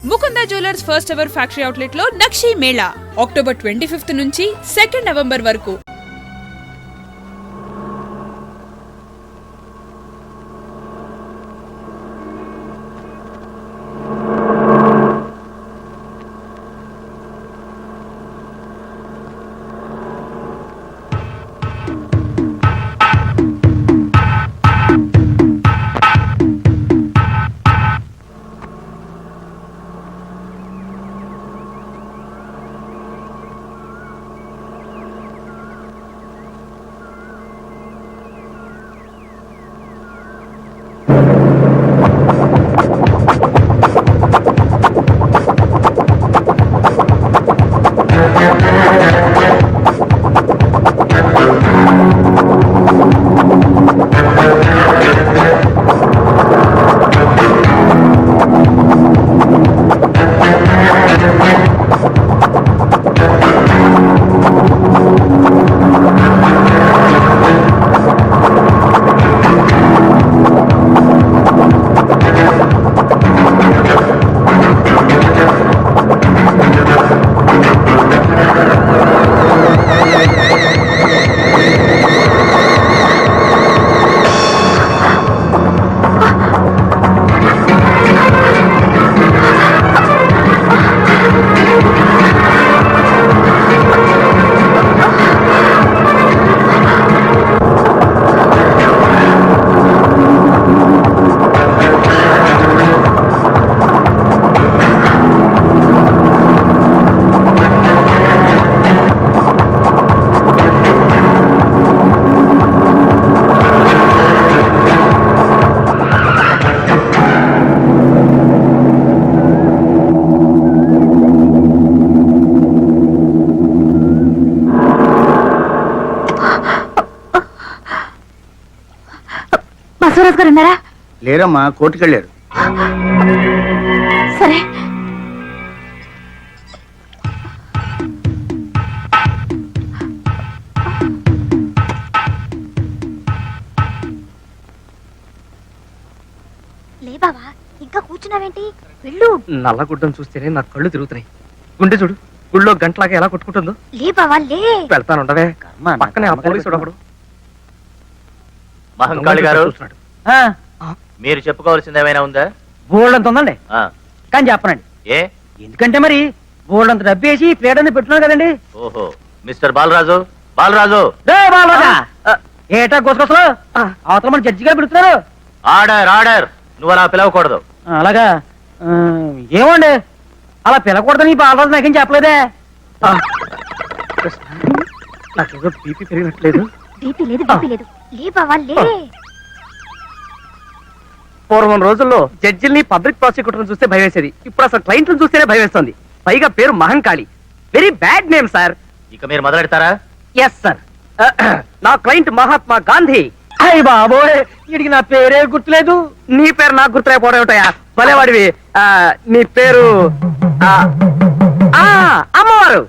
Mukunda jewellers first ever factory outlet లో నక్షి Mela October 25 నుంచి 2 November వరకు. లేరమ్మా, కోర్టుకెళ్ళారు. సరే లే బావా, ఇంకా కూర్చున్నావేంటి? వెళ్ళు. నల్లగుడ్డను చూస్తేనే నా కళ్ళు తిరుగుతున్నాయి. గుండె చూడు, గుళ్ళో గంటలాగా ఎలా కొట్టుకుంటుందో. లే బావా లే. వెళ్తానుండవే. పక్కనే ఆ పోలీసుడు ఒకడు. మహంకాళి గారు, మీరు చెప్పుకోవాల్సింది ఏమైనా ఉందా? బోల్డంత ఉందండి, కానీ చెప్పనండి. ఏ? ఎందుకంటే మరి బోల్డంత డబ్బు వేసి ప్లేట్ అనేది పెట్టున్నాను కదండి. ఓహో, మిస్టర్ బాలరాజు. బాలరాజు ఏటా గోసుకొసలు అవతల మన జడ్జి గారు పెడుతున్నారు. Order order. నువ్వు అలా పిలవకూడదు. అలాగా ఏమండి, అలా పిలకూడదని బాలరాజు నాకేం చెప్పలేదే. నాకేదో బీపీ పెరిగినట్లేదు. బీపీ లేదు, బీపీ లేదు. లే బావా లే. పూర్వం రోజుల్లో జడ్జిల్ని పబ్లిక్ ప్రాసిక్యూటర్ చూస్తే భయవేసేది. ఇప్పుడు అసలు క్లయింట్లను చూస్తేనే భయవేస్తుంది. పైగా పేరు Mahankali. Very bad name sir. ఇక మీరు మొదలెడతారా? Yes sir. నా క్లయింట్ మహాత్మా గాంధీ. అయ్య బాబోయ్, వీడికి నా పేరే గుర్తులేదు. నీ పేరు నాకు గుర్తులేకపోవడం ఏమిటయా? భలేవాడివి. నీ పేరు అమ్మవారు.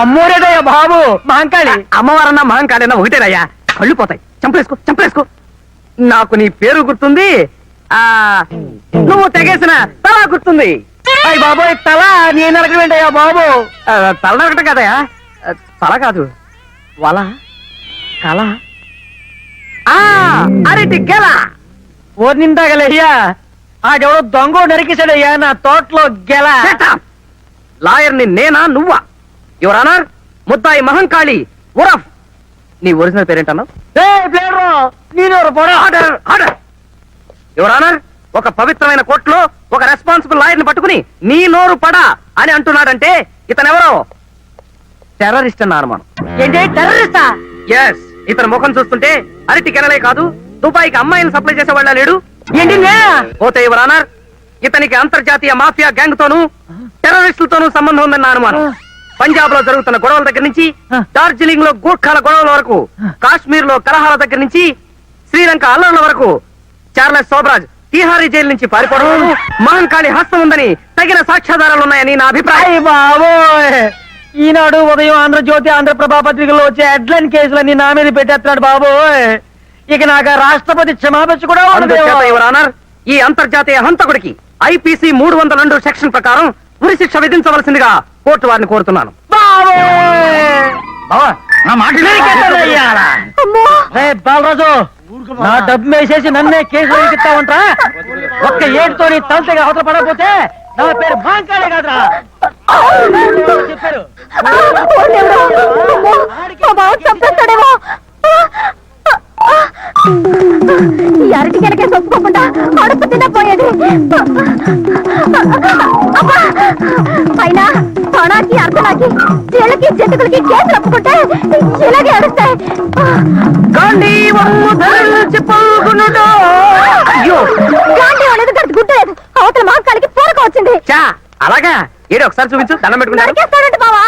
అమ్మోరేదయ్యా బాబు, మహంకాళి. అమ్మవారన్నా మహంకాళి ఒకటేనయ్యా. కళ్ళు పోతాయి. చంపలేసుకో చంపలేసుకో. నాకు నీ పేరు గుర్తుంది, నువ్వు తెగేసిన తల గుర్తుంది. అయ్య బాబోయ్, తల నేను నరకమేంటయ్యా బాబు? తల నరకటం కదయా, తల కాదు, వల కల అరటి గెల. ఓర్నిందాగలయ్యా, ఆడెవడో దొంగ నరికేశాడయ్యా నా తోటలో గెల. లాయర్ని నేనా నువ్వా? యువర్ ఆనర్, ముద్దాయి మహంకాళి ఉరఫ్. నీ ఒరిజినల్ పేరేంటన్నావు? Order order. యువర్ ఆనర్, ఒక పవిత్రమైన కోర్టులో ఒక రెస్పాన్సిబుల్ లాయర్ని పట్టుకుని నీ నోరు పడా అని అంటున్నాడంటే ఇతనెవరో టెర్రరిస్ట్ అన్న అనుమానం. ఏంటి టెర్రరిస్టా? ఎస్. ఇతని ముఖం చూస్తుంటే అరటి కెనలే కాదు, దుబాయ్కి అమ్మాయిని సప్లై చేసేవాళ్ళ లేడు. ఏంటి పోతే యువర్ ఆనర్, ఇతనికి అంతర్జాతీయ మాఫియా గ్యాంగ్ తోనూ టెర్రరిస్టులతోనూ సంబంధం ఉందన్న అనుమానం. పంజాబ్ లో జరుగుతున్న గొడవల దగ్గర నుంచి, డార్జిలింగ్ లో గూర్ఖాల గొడవల వరకు, కాశ్మీర్ లో కలహాల దగ్గర నుంచి, శ్రీలంక అల్లర్ల వరకు, చార్లెస్ సోబ్రాజ్ తిహారీ జైలు నుంచి పారిపోవడం మహంకాళి హస్తం ఉందని తగిన సాక్ష్యాధారాలున్నాయని నా అభిప్రాయం. బాబోయ్, ఈనాడు ఉదయం ఆంధ్రజ్యోతి, ఆంధ్రప్రభ పత్రికల్లో వచ్చే హెడ్లైన్ కేసులన్నీ నా మీద పెట్టేస్తున్నాడు బాబోయ్. ఇక నాకు రాష్ట్రపతి క్షమాపణ కూడా ఈ అంతర్జాతీయ హంతకుడికి ఐపీసీ 302 సెక్షన్ ప్రకారం ఉరి శిక్ష విధించవలసిందిగా కోర్టు వారిని కోరుతున్నాను. బావా నా మాట రే బాలరాజు, నా డబ్బు వేసేసి నన్నే కేసులో ఎక్కిస్తావంటరా? ఒక్క ఏడుతో నీ తలతగా అవతల పడకపోతే నా పేరు మాంకాడే కాదురా. చెప్పారు ఈ అరటి కనుక ఒప్పుకోకుండా కడుపు తినపోయేది. పైన తొణాకి అర్థనాకి చీళ్ళకి జంతుకులకి కేసులు ఒప్పుకుంటే ఇలాగే అడుస్తాయి. అయ్యో గాంధీ అనేది గడి గుడ్డలేదు, అవతల మాంకాలకి పూరక వచ్చింది. చా అలాగా ఏడు ఒకసారి చూపించు, దండం పెట్టుకున్నారు. నరికేస్తాడంట బావా.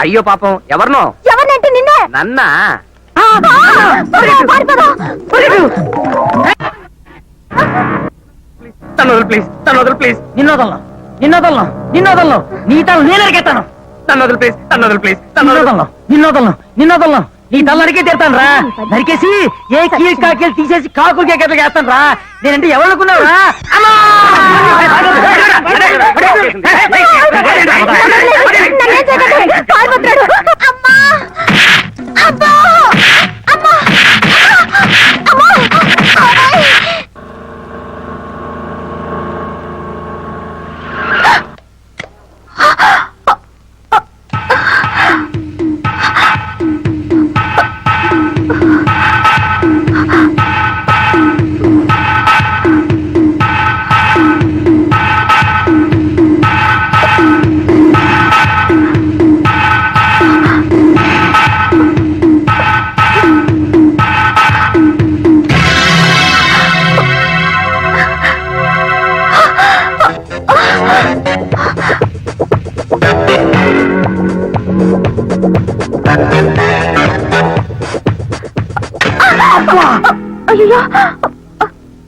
అయ్యో పాపం ఎవరినో ఎవరినంటే నిన్నే. నన్నా. తనొదలు ప్లీజ్, తనొదలు ప్లీజ్, నిన్నోదల్లం నిన్నోదల్లం నిన్నోదల్లం నీ తల నేను అరికెత్తాను. తనొదలు ప్లీజ్, తనొదలు ప్లీజ్, తనొదలు. నిన్నోదల్లం నిన్నోదల్లం నిన్నోదల్లం నీ తల నరికే తీరుతాను రా. నరికేసి ఏ కీలు కాకీలు తీసేసి కాకులు కేకట్లు వేస్తాను రా. నేనంటే ఎవరనుకున్నావు రా?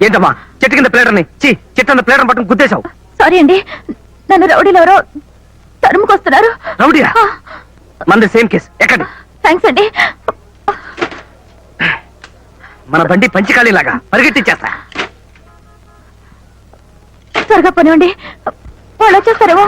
ఏంటమ్మా చెట్టు కింద ప్లేటర్ని చెట్టు కింద ప్లేటర్ పట్టుకుని గుద్దేశావు? సారీ అండి, నన్ను రౌడీలు ఎవరో తరుముకొస్తున్నారు. రౌడీయా? మనది సేమ్ కేసు. ఎక్కడి? థ్యాంక్స్ అండి. మన బండి పంచకాళీలాగా పరిగెట్టించేస్తా. త్వరగా పనివ్వండి, వాళ్ళు వచ్చేస్తారేమో.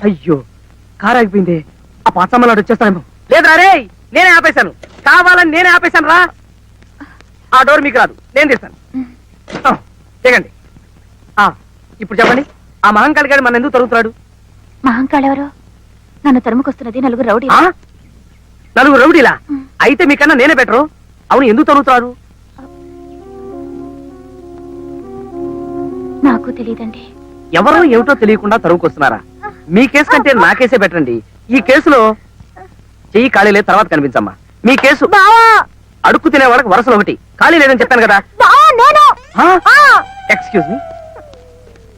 అయ్యో కారు ఆగిపోయింది. ఆ పాచమ్మలాడు వచ్చేస్తానేమో. లేదురా రే, నేనే ఆపేశాను. కావాలని నేనే ఆపేశాను రా. ఆ డోర్ మీకు రాదు, నేను తీస్తాను. దిగండి. ఇప్పుడు చెప్పండి, ఆ మహంకాళి గారు మన ఎందుకు తరుగుతున్నాడు? మహంకాళ్ ఎవరు? నన్ను తరుముకొస్తున్నది నలుగురు రౌడీ. నలుగురు రౌడీలా? అయితే మీకన్నా నేనే బెటరు. అవును, ఎందుకు తరుగుతున్నారు? నాకు తెలియదండి. ఎవరో ఏమిటో తెలియకుండా తరుగుకొస్తున్నారా? మీ కేసు కంటే నా కేసే బెటర్ అండి. ఈ కేసులో చెయ్యి ఖాళీ లేదు, తర్వాత కనిపించమ్మా. మీ కేసు అడుక్కు తినే వాళ్ళకి వరుసలు ఒకటి, ఖాళీ లేదని చెప్పాను కదా. ఎక్స్క్యూజ్ మీ,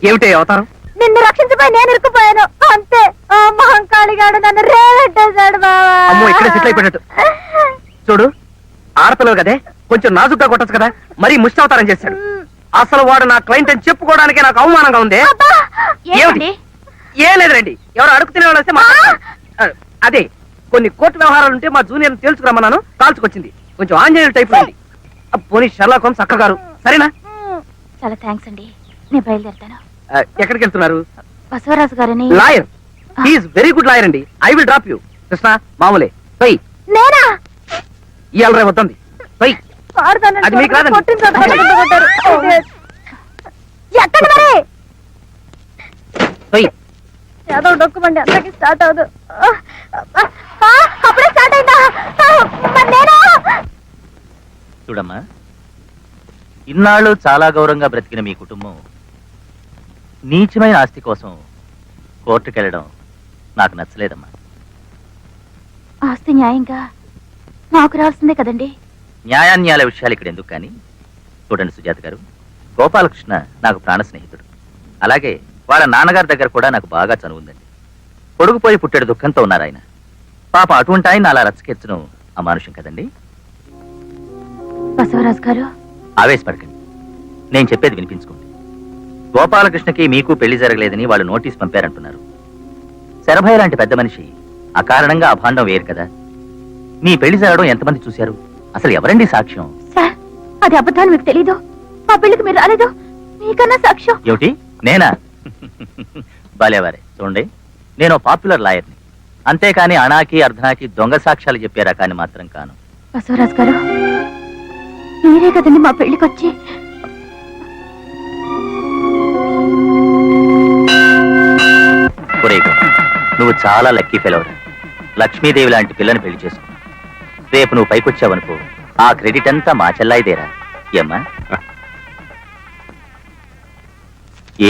ఏమిటి అవతారం? నిన్ను రక్షించబోయి నేను ఇరుక్కుపోయాను అంతే. మహంకాళి గాడు నన్ను రేవెట్టేశాడు బావా. అమ్మో, ఇక్కడ సెటిల్ అయిపోయినట్టు. చూడు, ఆడపిల్లలు కదే, కొంచెం నాజుగ్గా కొట్టచ్చు కదా. మరీ ముష్టి అవతారం చేశాడు. అసలు వాడు నా క్లయింట్ అని చెప్పుకోవడానికి నాకు అవమానంగా ఉంది. ఏమిటి? ఏం లేదండి, ఎవరు అడుగు తినే వాళ్ళు వస్తే అదే కొన్ని కోర్టు వ్యవహారాలు ఉంటే మా జూనియర్ తేల్చుకురమ్మన్నాను, కాల్చుకొచ్చింది. కొంచెం ఆంజనేయులు టైప్ ఉంది. పోనీ షెర్లాక్ హోమ్స్ అక్క గారు, సరేనా? చాలా థ్యాంక్స్ అండి, నేను బయలుదేరుతాను. ఎక్కడికి వెళ్తున్నారు? బసవరాజు గారని lawyer. He's very good lawyer అండి. I will drop you. Krishna మామూలే పోయి. నేనా? ఇవాళ రేపు వద్దండి పోయి. అది మీకు రాదండి. ఎక్కడ మరి? పోయి. ఏదో డొక్కుమండి అందరికి స్టార్ట్ అవదు. అప్పుడే స్టార్ట్ అయిందా? మరి నేను చూడమ్మా, ఇన్నాళ్ళు చాలా గౌరవంగా బ్రతికిన మీ కుటుంబం నీచమైన ఆస్తి కోసం కోర్టుకెళ్ళడం నాకు నచ్చలేదమ్మా. ఆస్తి న్యాయంగా నాకు రావాల్సిందే కదండి. న్యాయాన్యాయాల విషయాలు ఇక్కడ ఎందుకు కానీ, చూడండి సుజాత గారు, గోపాలకృష్ణ నాకు ప్రాణ స్నేహితుడు. అలాగే వాళ్ళ నాన్నగారి దగ్గర కూడా నాకు బాగా చనువుందండి. పొడుగుపోయి పుట్టాడు దుఃఖంతో ఉన్నారు ఆయన. పాప అటువంటి ఆయన అలా రచ్చకెచ్చడం అమానుషం కదండి. బసవరాజు గారు ఆవేశపడకండి, నేను చెప్పేది వినిపించుకోండి. గోపాలకృష్ణకి మీకు పెళ్లి జరగలేదని వాళ్ళు నోటీస్ పంపారంటున్నారు. శరభయ్య లాంటి పెద్ద మనిషి అకారణంగా అభాండం వేయరు కదా. మీ పెళ్లి జరగడం ఎంతమంది చూశారు? అసలు ఎవరండి సాక్ష్యం? సార్, అది అబద్ధాన్ని మీకు తెలీదు. ఆ పెళ్లికి మీరు రాలేదు. మీకన్నా సాక్ష్యం. ఏమిటి, నేనా? బాలేవారే చూడండి, నేను పాపులర్ లాయర్ని, అంతేకాని అణాకి అర్ధనాకి దొంగ సాక్ష్యాలు చెప్పే రకాన్ని మాత్రం కాను. బసవరాజు గారు, మీరే కదండి మా పెళ్లికి వచ్చి ఒరేయ్, నువ్వు చాలా లక్కీ ఫెలవరా. లక్ష్మీదేవి లాంటి పిల్లని పెళ్లి చేసుకున్నావు. రేపు నువ్వు పైకొచ్చావనుకో, ఆ క్రెడిట్ అంతా మా చెల్లాయిదేరా. ఏమ్మా?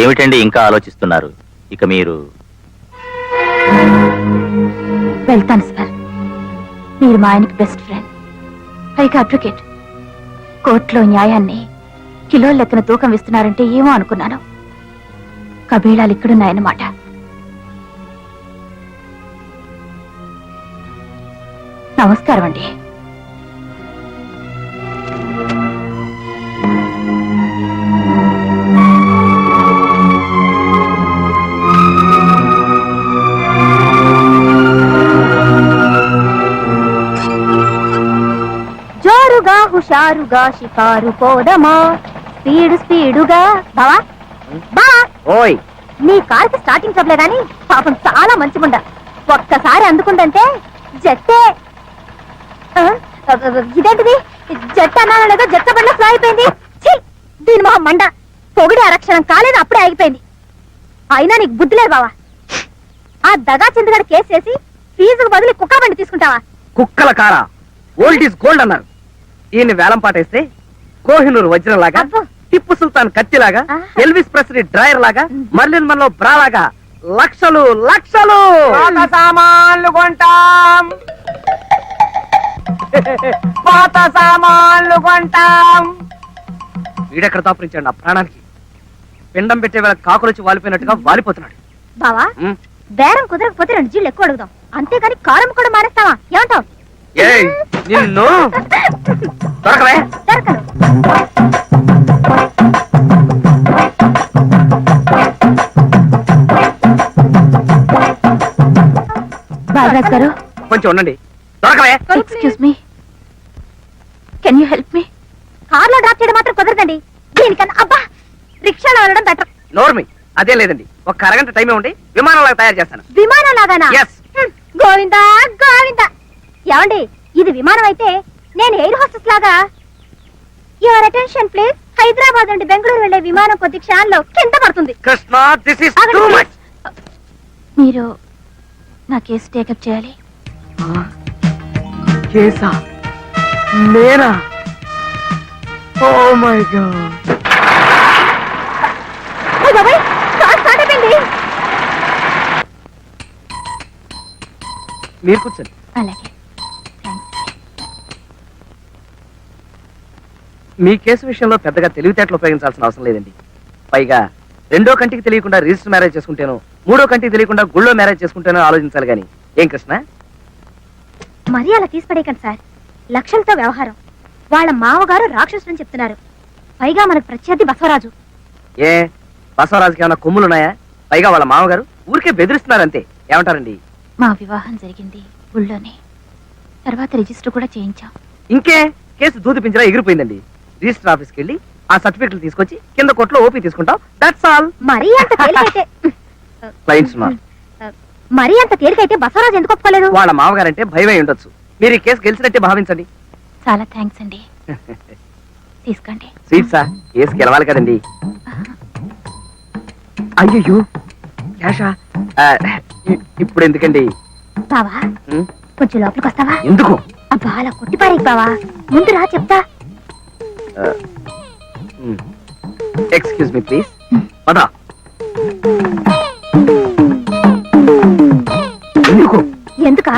ఏమిటండి ఇంకా ఆలోచిస్తున్నారు? ఇక మీరు వెళ్తాను సార్. మీరు మా ఆయనకి బెస్ట్ ఫ్రెండ్, పైగా అడ్వకేట్. కోర్టులో న్యాయాన్ని కిలో లెక్కన తూకం ఇస్తున్నారంటే ఏమో అనుకున్నాను. కబీళాలు ఇక్కడున్నాయన్నమాట. నమస్కారం అండి. జోరుగా హుషారుగా షికారు పోదమా, స్పీడుగా. బావా బావా, ఓయ్, నీ కారుకి స్టార్టింగ్ చెప్పలే గాని పాపం చాలా మంచిగుండ. ఒక్కసారి అందుకుందంటే జట్టే. ఇదేంటిది? జట్టు అన్నానో లేదో జట్ట బండ్లో ఫ్లో అయిపోయింది. దీని మొహం మండ. పొగిడి ఆరక్షణం కాలేదు, అప్పుడే ఆగిపోయింది. అయినా నీకు బుద్ధి లేదు బావా. ఆ దగా చంద్రగాడు కేసు చేసి ఫీజుకు బదులు కుక్క బండి తీసుకుంటావా? కుక్కల కారా, ఓల్డ్ ఈజ్ గోల్డ్ అన్నారు. ఈయన్ని వేలం పాటేస్తే కోహినూరు వజ్రం లాగా, అబ్బో. టిప్పు సుల్తాన్ కత్తిలాగా, ఆహా. ఎల్విస్ ప్రెస్లీ డ్రైయర్ లాగా, మర్లిన్ మన్లో బ్రా లాగా లక్షలు లక్షలు సామాన్లు కొంటాం, పాత సామాన్లు కొంటాం. వీడెక్కడ దాపురించాడు నా ప్రాణానికి? పిండం పెట్టే వేళ కాకులొచ్చి వాలిపోయినట్టుగా వాలిపోతున్నాడు. బావా, ఉమ్. బేరం కుదరకపోతే 2 జీళ్ళు ఎక్కువ అడుగుదాం, అంతేగాని కారం కూడా మానేస్తావా? ఏమంటావు? ఏయ్, నిన్ను దొరకవే. దొరకను. బాలరాజ్ గారు, కొంచెం ఉండండి. దొరకవే. Excuse me, can you help me? కార్లో డ్రాప్ చేయడం మాత్రం కుదరదండి. దీనికన్నా అబ్బా రిక్షాలో వెళ్ళడం బెటర్. నోర్మి, అదే లేదండి. ఒక అరగంట టైమే ఉండి విమానంలాగా తయారు చేస్తాను. విమానం లాగానా? Yes. గోవిందా గోవిందా. ఏమండి, ఇది విమానం అయితే నేను ఎయిర్ హోస్టెస్ లాగా. Your attention please. హైదరాబాద్ నుండి బెంగళూరు వెళ్లే విమానం కొద్ది క్షణాల్లో కింద పడుతుంది. Krishna, this is too much. మీరు నా కేసు టేకప్ చేయాలి. కేసా? నేనా? Oh my God. ఓ బాబాయ్, కార్ స్టార్ట్ అయిపోయింది. మీరు కూర్చోండి. అలాగే, థాంక్స్. మీ కేసు విషయంలో పెద్దగా తెలివితేటలు ఉపయోగించాల్సిన అవసరం లేదండి. పైగా రెండో కంటికి తెలియకుండా రిజిస్టర్ మ్యారేజ్ చేసుకుంటేనో, మూడో కంటికి తెలియకుండా గుళ్ళో మ్యారేజ్ చేసుకుంటేనో ఆలోచించాలి గాని. ఏం కృష్ణ? మరీ అలా తీసిపడేయకండి సార్. లక్షలతో వ్యవహారం. వాళ్ళ మావగారు రాక్షసుని చెప్తున్నారు. పైగా మనకు ప్రత్యర్థి బసవరాజు. ఏ బసవరాజుకి ఏమైనా కొమ్ములున్నాయా? పైగా వాళ్ళ మామగారు ఊరికే బెదిరిస్తున్నారంతే. ఏమంటారండి? మా వివాహం జరిగింది ఊళ్ళోనే. తర్వాత రిజిస్టర్ కూడా చేయించాం. ఇంకే కేసు దూది పింజరా ఎగిరిపోయిందండి. రిజిస్టర్ ఆఫీస్కి వెళ్ళి ఆ సర్టిఫికెట్లు తీసుకొచ్చి కింద కోర్టులో ఓపీ తీసుకుంటాం. That's all. మరీ అంత తేలికైతే క్లయింట్స్ ఉన్నారు. మరీ అంత తేలికైతే బసవరాజు ఎందుకు ఒప్పుకోలేదు? వాళ్ళ మామగారంటే భయమై ఉండొచ్చు. మీరు ఈ కేసు గెలిచినట్టే భావించండి. చాలా థ్యాంక్స్ అండి. తీసుకోండి. స్వీట్సా? కేసు గెలవాలి కదండి. అయ్యో క్యాషా? ఇప్పుడు ఎందుకండి? బావా, ఉం? కొంచెం లోపలికి వస్తావా? ఎందుకు? అబ్బా, అలా కొట్టిపారేకి బావా. ముందు రా, చెప్తా. Excuse me please. పదా. ఎందుకు? ఎందుకా?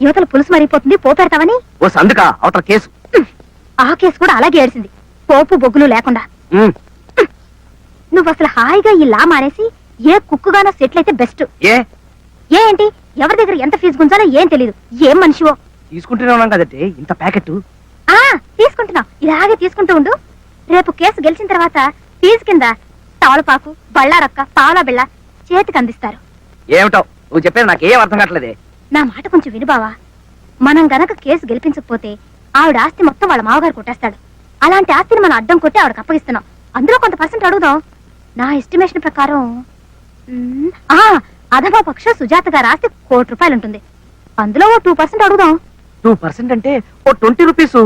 యువతల పులుసు మరిగిపోతుంది, పోపెడతావని. ఓ సందుకా అవతల కేసు. ఆ కేసు కూడా అలాగే ఏడిసింది, పోపు బొగ్గులు లేకుండా. ఉమ్. నువ్వు అసలు హాయిగా ఈ లా మానేసి ఏ కుక్కుగానో సెటిల్ అయితే బెస్ట్. ఏ ఏంటి, ఎవరి దగ్గర ఎంత ఫీజు గుంజాలో ఏం తెలీదు. ఏం మనిషివో. తీసుకుంటూనే ఉన్నాం కదంటే ఇంత ప్యాకెట్. ఆ తీసుకుంటున్నావు, ఇలాగే తీసుకుంటూ ఉండు. రేపు కేసు గెలిచిన తర్వాత ఫీజు కింద తవలపాకు, బళ్ళారక్క, పావలా బిళ్ళ చేతికి అందిస్తారు. ఏమిటో నువ్వు చెప్పేది నాకేం అర్థం కావట్లేదే. నా మాట కొంచెం విను బావా. మనం గనక కేసు గెలిపించకపోతే ఆవిడ ఆస్తి మొత్తం వాళ్ళ మామగారు కొట్టేస్తాడు. అలాంటి ఆస్తిని మనం అడ్డం కొట్టి ఆవిడకి అప్పగిస్తున్నాం. అందులో కొంత పర్సెంట్ అడుగుదాం. నా ఎస్టిమేషన్ ప్రకారం అధమా పక్ష సుజాత గారి ఆస్తి ₹1,00,00,000 ఉంటుంది. అందులో ఓ 2% అడుగుదాం. 2% అంటే ఓ 20 రూపీస్.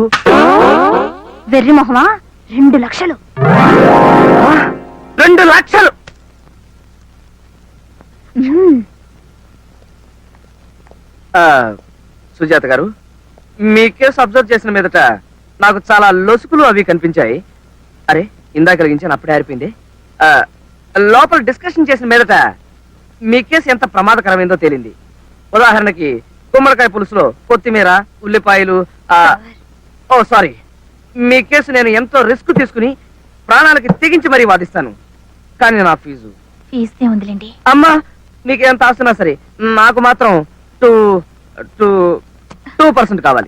వెర్రి మొహమా, 2 లక్షలు. 2 లక్షలు. మ్మ్. సుజాత గారు, మీ కేసు అబ్జర్వ్ చేసిన మీదట నాకు చాలా లొసుకులు అవి కనిపించాయి. అరే ఇందాక కలిగించాను, అప్పుడే ఆరిపోయింది. లోపల డిస్కషన్ చేసిన మీదట మీ కేసు ఎంత ప్రమాదకరమైందో తేలింది. ఉదాహరణకి గుమ్మడికాయ పులుసులో కొత్తిమీర, ఉల్లిపాయలు. ఓ సారీ, మీ కేసు నేను ఎంతో రిస్క్ తీసుకుని ప్రాణాలకి తెగించి మరీ వాదిస్తాను. కానీ నా ఫీజు ఫీజే ఉందిలేండి. అమ్మా, మీకు ఎంత ఆస్తున్నా సరే నాకు మాత్రం 2% కావాలి.